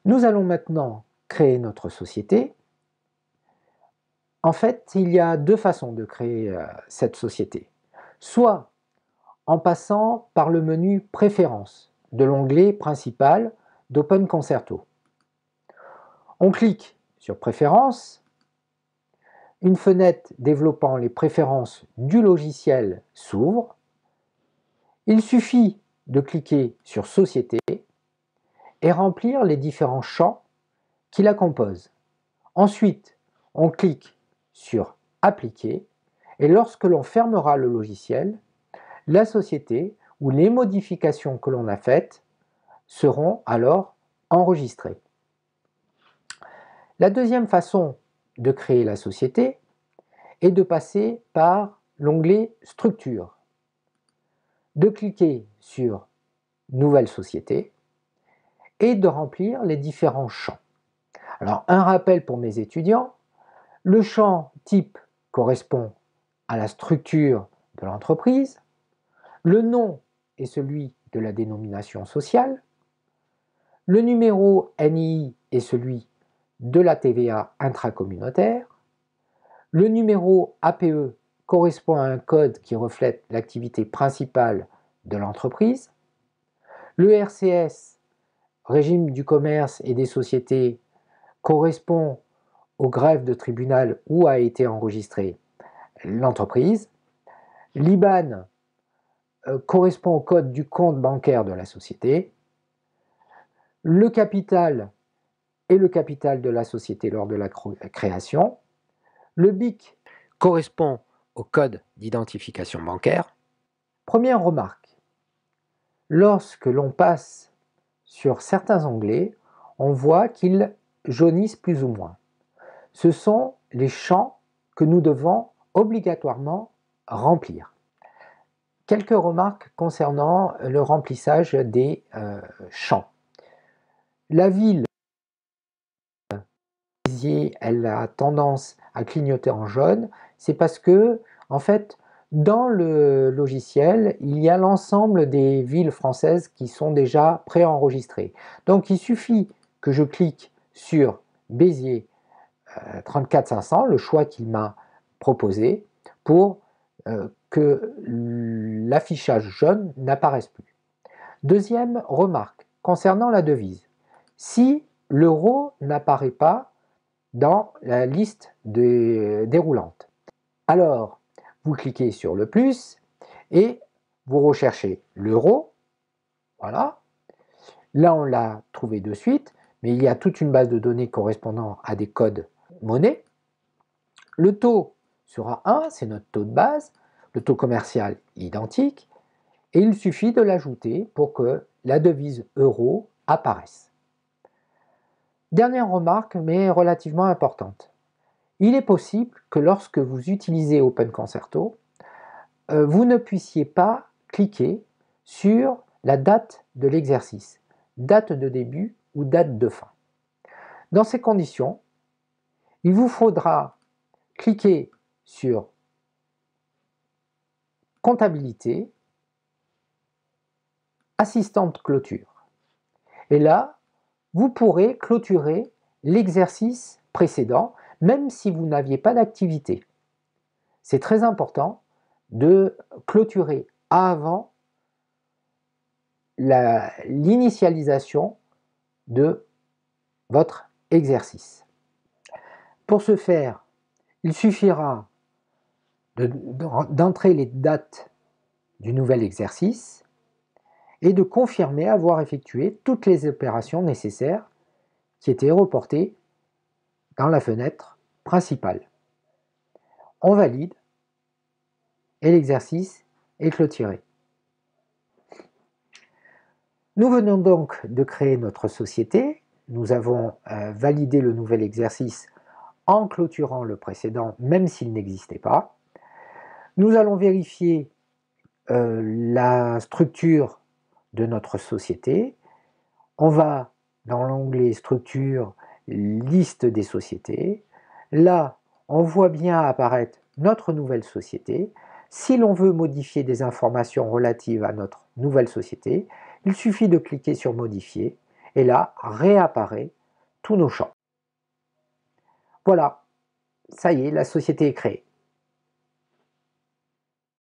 Nous allons maintenant créer notre société. En fait, il y a deux façons de créer cette société. Soit en passant par le menu Préférences de l'onglet principal d'OpenConcerto. On clique sur Préférences, une fenêtre développant les préférences du logiciel s'ouvre. Il suffit de cliquer sur Société et remplir les différents champs qui la composent. Ensuite, on clique sur Appliquer et lorsque l'on fermera le logiciel, la société ou les modifications que l'on a faites seront alors enregistrées. La deuxième façon de créer la société est de passer par l'onglet Structure, de cliquer sur Nouvelle société et de remplir les différents champs. Alors, un rappel pour mes étudiants, le champ type correspond à la structure de l'entreprise, le nom est celui de la dénomination sociale, le numéro NII est celui de la TVA intracommunautaire, le numéro APE correspond à un code qui reflète l'activité principale de l'entreprise, le RCS, régime du commerce et des sociétés, correspond au greffe de tribunal où a été enregistrée l'entreprise, l'IBAN correspond au code du compte bancaire de la société, le capital est le capital de la société lors de la création, le BIC correspond au code d'identification bancaire. Première remarque, lorsque l'on passe sur certains onglets, on voit qu'ils jaunissent plus ou moins. Ce sont les champs que nous devons obligatoirement remplir. Quelques remarques concernant le remplissage des champs. La ville, elle a tendance à clignoter en jaune, c'est parce que, en fait, dans le logiciel, il y a l'ensemble des villes françaises qui sont déjà préenregistrées. Donc, il suffit que je clique sur Béziers 34500, le choix qu'il m'a proposé, pour que l'affichage jaune n'apparaisse plus. Deuxième remarque, concernant la devise. Si l'euro n'apparaît pas dans la liste déroulante, alors vous cliquez sur le plus et vous recherchez l'euro. Voilà. Là, on l'a trouvé de suite, mais il y a toute une base de données correspondant à des codes monnaie. Le taux sera 1, c'est notre taux de base, le taux commercial identique, et il suffit de l'ajouter pour que la devise euro apparaisse. Dernière remarque, mais relativement importante. Il est possible que lorsque vous utilisez OpenConcerto, vous ne puissiez pas cliquer sur la date de l'exercice, date de début ou date de fin. Dans ces conditions, il vous faudra cliquer sur Comptabilité, Assistante clôture. Et là, vous pourrez clôturer l'exercice précédent, même si vous n'aviez pas d'activité. C'est très important de clôturer avant l'initialisation de votre exercice. Pour ce faire, il suffira d'entrer les dates du nouvel exercice et de confirmer avoir effectué toutes les opérations nécessaires qui étaient reportées dans la fenêtre principale. On valide et l'exercice est clôturé. Nous venons donc de créer notre société. Nous avons validé le nouvel exercice en clôturant le précédent, même s'il n'existait pas. Nous allons vérifier la structure de notre société. On va dans l'onglet Structure, Liste des sociétés. Là, on voit bien apparaître notre nouvelle société. Si l'on veut modifier des informations relatives à notre nouvelle société, il suffit de cliquer sur Modifier Et là, réapparaît tous nos champs. Voilà, ça y est, la société est créée.